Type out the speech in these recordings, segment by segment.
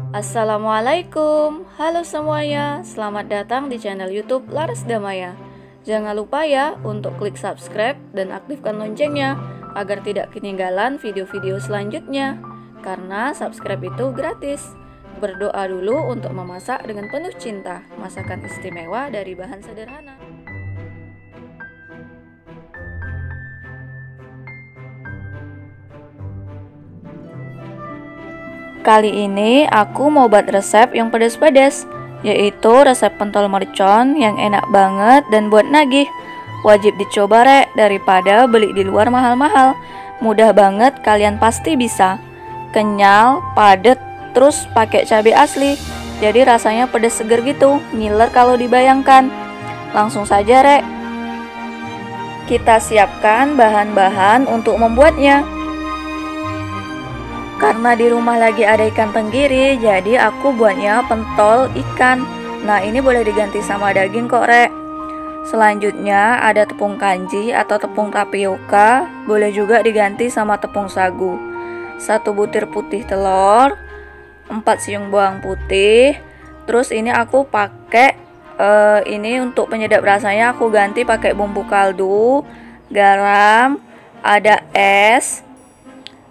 Assalamualaikum, halo semuanya, selamat datang di channel YouTube Laras Damaya. Jangan lupa ya untuk klik subscribe dan aktifkan loncengnya agar tidak ketinggalan video-video selanjutnya. Karena subscribe itu gratis. Berdoa dulu untuk memasak dengan penuh cinta, masakan istimewa dari bahan sederhana. Kali ini aku mau buat resep yang pedas-pedas, yaitu resep pentol mercon yang enak banget dan buat nagih. Wajib dicoba rek, daripada beli di luar mahal-mahal. Mudah banget, kalian pasti bisa. Kenyal, padet, terus pakai cabai asli. Jadi rasanya pedas seger gitu, ngiler kalau dibayangkan. Langsung saja rek. Kita siapkan bahan-bahan untuk membuatnya. Karena di rumah lagi ada ikan tenggiri, jadi aku buatnya pentol ikan. Nah, ini boleh diganti sama daging kok, rek. Selanjutnya ada tepung kanji atau tepung tapioka, boleh juga diganti sama tepung sagu. 1 butir putih telur, 4 siung bawang putih. Terus ini aku pakai ini untuk penyedap rasanya aku ganti pakai bumbu kaldu, garam, ada es.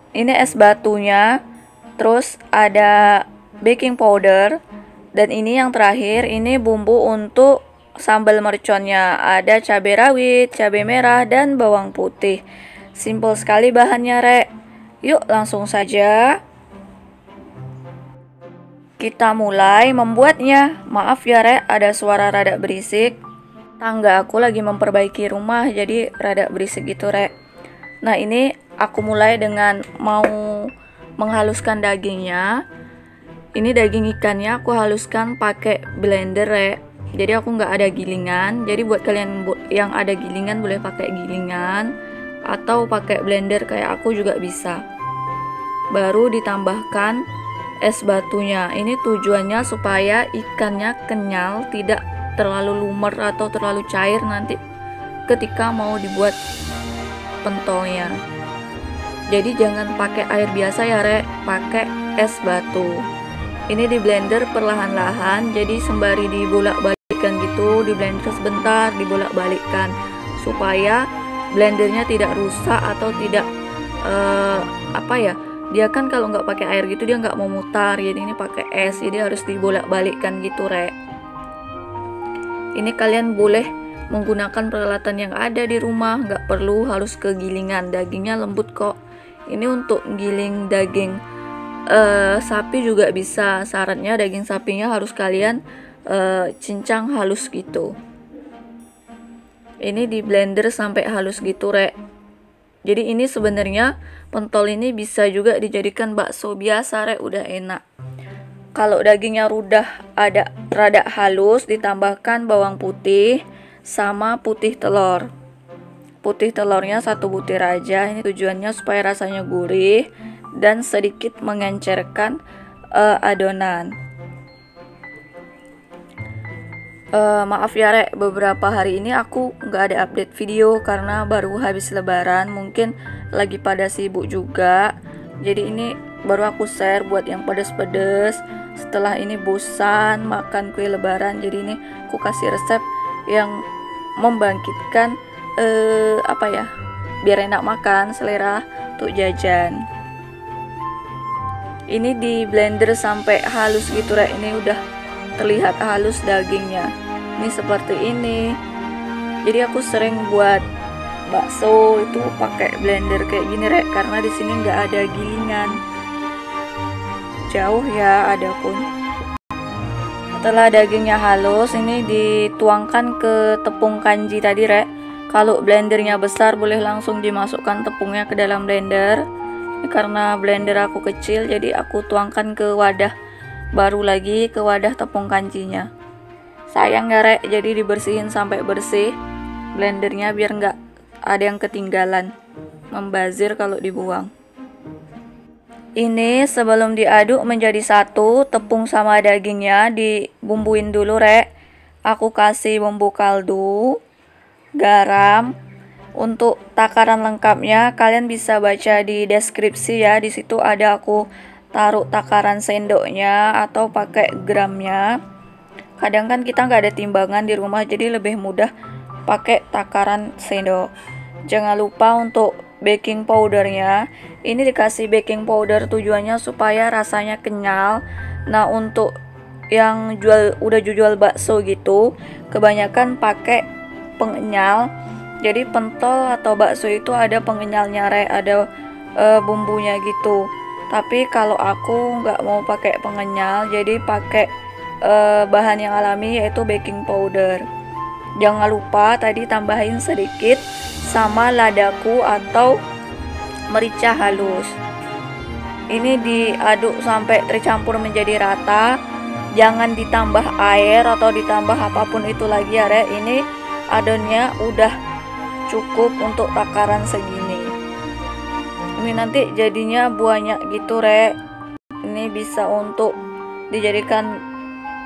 Ini es batunya, terus ada baking powder, dan ini yang terakhir, ini bumbu untuk sambal merconnya. Ada cabai rawit, cabai merah, dan bawang putih. Simple sekali bahannya rek. Yuk langsung saja kita mulai membuatnya. Maaf ya rek, ada suara rada berisik. Tangga aku lagi memperbaiki rumah, jadi rada berisik gitu rek. Nah, ini aku mulai dengan mau menghaluskan dagingnya. Ini daging ikannya aku haluskan pakai blender rek. Jadi aku nggak ada gilingan. Jadi buat kalian yang ada gilingan boleh pakai gilingan atau pakai blender kayak aku juga bisa. Baru ditambahkan es batunya. Ini tujuannya supaya ikannya kenyal, tidak terlalu lumer atau terlalu cair nanti ketika mau dibuat pentolnya. Jadi jangan pakai air biasa ya rek, pakai es batu. Ini di blender perlahan-lahan, jadi sembari dibolak-balikkan gitu, di blender sebentar dibolak-balikkan supaya blendernya tidak rusak atau tidak dia kan kalau nggak pakai air gitu dia nggak mau mutar. Jadi ini pakai es, jadi harus dibolak-balikkan gitu rek. Ini kalian boleh menggunakan peralatan yang ada di rumah, nggak perlu harus kegilingan, dagingnya lembut kok. Ini untuk giling daging sapi juga bisa. Syaratnya daging sapinya harus kalian cincang halus gitu. Ini di blender sampai halus gitu rek. Jadi ini sebenarnya pentol ini bisa juga dijadikan bakso biasa rek, udah enak. Kalau dagingnya ada rada halus, ditambahkan bawang putih sama putih telur. Putih telurnya 1 butir aja. Ini tujuannya supaya rasanya gurih dan sedikit mengencerkan adonan. Maaf ya rek, beberapa hari ini aku nggak ada update video karena baru habis lebaran, mungkin lagi pada sibuk juga. Jadi ini baru aku share buat yang pedes-pedes. Setelah ini bosan makan kue lebaran, jadi ini aku kasih resep yang membangkitkan biar enak makan, selera untuk jajan. Ini di blender sampai halus gitu rek. Ini udah terlihat halus dagingnya. Ini seperti ini. Jadi aku sering buat bakso itu pakai blender kayak gini rek, karena di sini nggak ada gilingan. Jauh ya ada pun. Setelah dagingnya halus, ini dituangkan ke tepung kanji tadi rek. Kalau blendernya besar boleh langsung dimasukkan tepungnya ke dalam blender. Ini karena blender aku kecil, jadi aku tuangkan ke wadah baru lagi, ke wadah tepung kanjinya. Sayang ya rek, jadi dibersihin sampai bersih blendernya biar nggak ada yang ketinggalan, membazir kalau dibuang. Ini sebelum diaduk menjadi satu, tepung sama dagingnya dibumbuin dulu rek. Aku kasih bumbu kaldu, garam. Untuk takaran lengkapnya kalian bisa baca di deskripsi ya. Di situ ada aku taruh takaran sendoknya atau pakai gramnya. Kadang kan kita nggak ada timbangan di rumah, jadi lebih mudah pakai takaran sendok. Jangan lupa untuk baking powdernya. Ini dikasih baking powder tujuannya supaya rasanya kenyal. Nah, untuk yang udah jual bakso gitu, kebanyakan pakai pengenyal. Jadi pentol atau bakso itu ada pengenyalnya, ada bumbunya gitu. Tapi kalau aku nggak mau pakai pengenyal, jadi pakai bahan yang alami yaitu baking powder. Jangan lupa tadi tambahin sedikit sama ladaku atau merica halus. Ini diaduk sampai tercampur menjadi rata. Jangan ditambah air atau ditambah apapun itu lagi ya Rek. Ini adonnya udah cukup untuk takaran segini. Ini nanti jadinya banyak gitu Rek. Ini bisa untuk dijadikan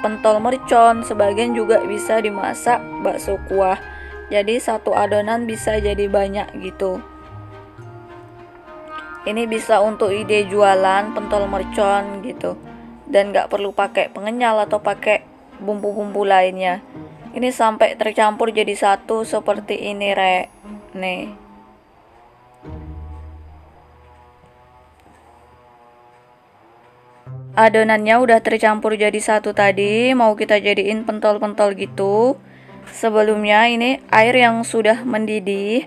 pentol mercon, sebagian juga bisa dimasak bakso kuah. Jadi satu adonan bisa jadi banyak gitu. Ini bisa untuk ide jualan pentol mercon gitu. Dan gak perlu pakai pengenyal atau pakai bumbu-bumbu lainnya. Ini sampai tercampur jadi satu seperti ini Rek. Nih. Adonannya udah tercampur jadi satu tadi, mau kita jadiin pentol-pentol gitu. Sebelumnya ini air yang sudah mendidih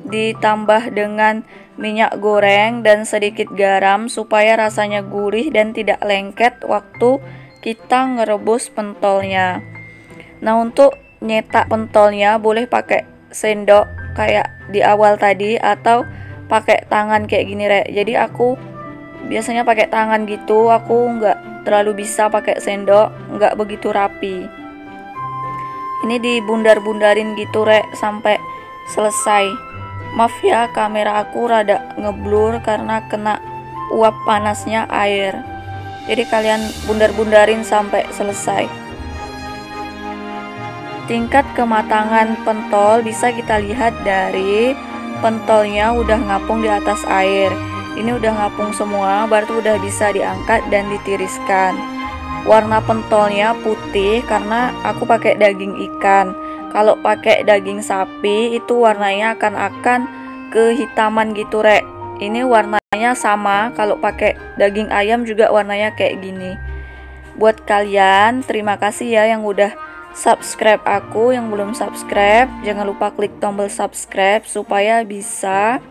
ditambah dengan minyak goreng dan sedikit garam supaya rasanya gurih dan tidak lengket waktu kita ngerebus pentolnya. Nah, untuk nyetak pentolnya boleh pakai sendok kayak di awal tadi atau pakai tangan kayak gini Rek. Jadi aku biasanya pakai tangan gitu, aku nggak terlalu bisa pakai sendok, nggak begitu rapi. Ini dibundar-bundarin gitu Rek sampai selesai. Maaf ya, kamera aku rada ngeblur karena kena uap panasnya air. Jadi kalian bundar-bundarin sampai selesai. Tingkat kematangan pentol bisa kita lihat dari pentolnya udah ngapung di atas air. Ini udah ngapung semua, berarti udah bisa diangkat dan ditiriskan. Warna pentolnya putih karena aku pakai daging ikan. Kalau pakai daging sapi itu warnanya akan kehitaman gitu Rek. Ini warnanya sama, kalau pakai daging ayam juga warnanya kayak gini. Buat kalian, terima kasih ya yang udah subscribe aku. Yang belum subscribe, jangan lupa klik tombol subscribe supaya bisa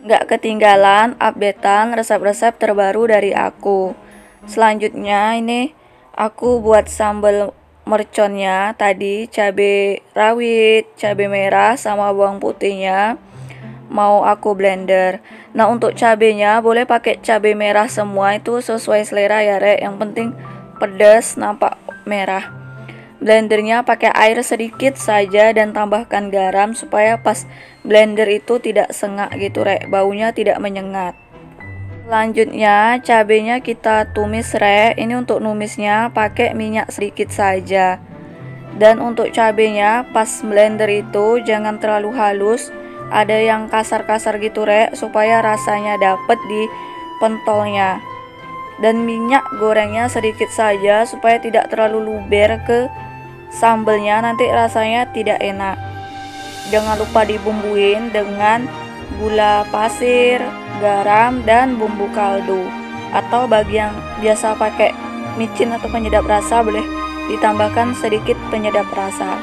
nggak ketinggalan updatean resep-resep terbaru dari aku. Selanjutnya ini aku buat sambal merconnya tadi, cabai rawit, cabai merah sama bawang putihnya mau aku blender. Nah, untuk cabenya boleh pakai cabai merah semua, itu sesuai selera ya Rek. Yang penting pedas nampak merah. Blendernya pakai air sedikit saja dan tambahkan garam supaya pas blender itu tidak sengak gitu Rek, baunya tidak menyengat. Selanjutnya cabenya kita tumis Rek. Ini untuk numisnya pakai minyak sedikit saja. Dan untuk cabenya pas blender itu jangan terlalu halus, ada yang kasar-kasar gitu Rek, supaya rasanya dapet di pentolnya. Dan minyak gorengnya sedikit saja supaya tidak terlalu luber ke sambelnya, nanti rasanya tidak enak. Jangan lupa dibumbuin dengan gula pasir, garam, dan bumbu kaldu. Atau bagi yang biasa pakai micin atau penyedap rasa, boleh ditambahkan sedikit penyedap rasa.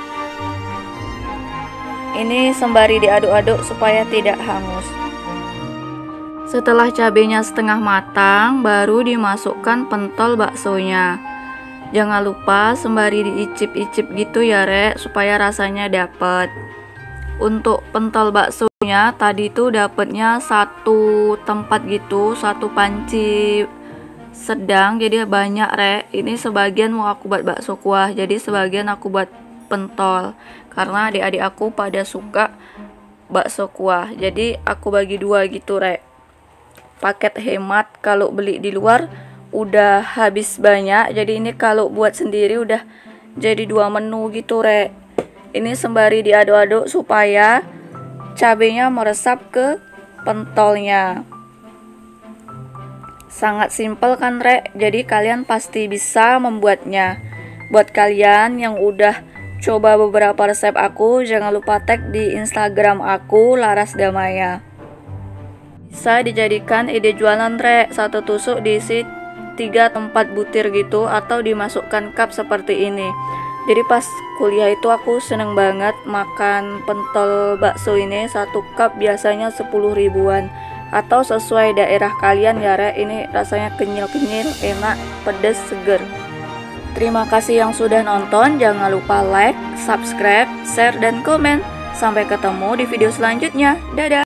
Ini sembari diaduk-aduk supaya tidak hangus. Setelah cabenya setengah matang, baru dimasukkan pentol baksonya. Jangan lupa sembari diicip-icip gitu ya Rek, supaya rasanya dapet. Untuk pentol baksonya tadi tuh dapetnya satu tempat gitu, satu panci sedang, jadi banyak Rek. Ini sebagian mau aku buat bakso kuah, jadi sebagian aku buat pentol. Karena adik-adik aku pada suka bakso kuah, jadi aku bagi dua gitu Rek. Paket hemat, kalau beli di luar udah habis banyak, jadi ini kalau buat sendiri udah jadi dua menu gitu Rek. Ini sembari diaduk-aduk supaya cabenya meresap ke pentolnya. Sangat simpel kan Rek, jadi kalian pasti bisa membuatnya. Buat kalian yang udah coba beberapa resep aku, jangan lupa tag di Instagram aku Laras Damaya. Bisa dijadikan ide jualan Rek, satu tusuk diisi 3 atau 4 butir gitu, atau dimasukkan cup seperti ini. Jadi pas kuliah itu aku seneng banget makan pentol bakso ini, satu cup biasanya 10 ribuan. Atau sesuai daerah kalian ya Rek, ini rasanya kenyal-kenyal, enak, pedas, seger. Terima kasih yang sudah nonton, jangan lupa like, subscribe, share, dan komen. Sampai ketemu di video selanjutnya, dadah!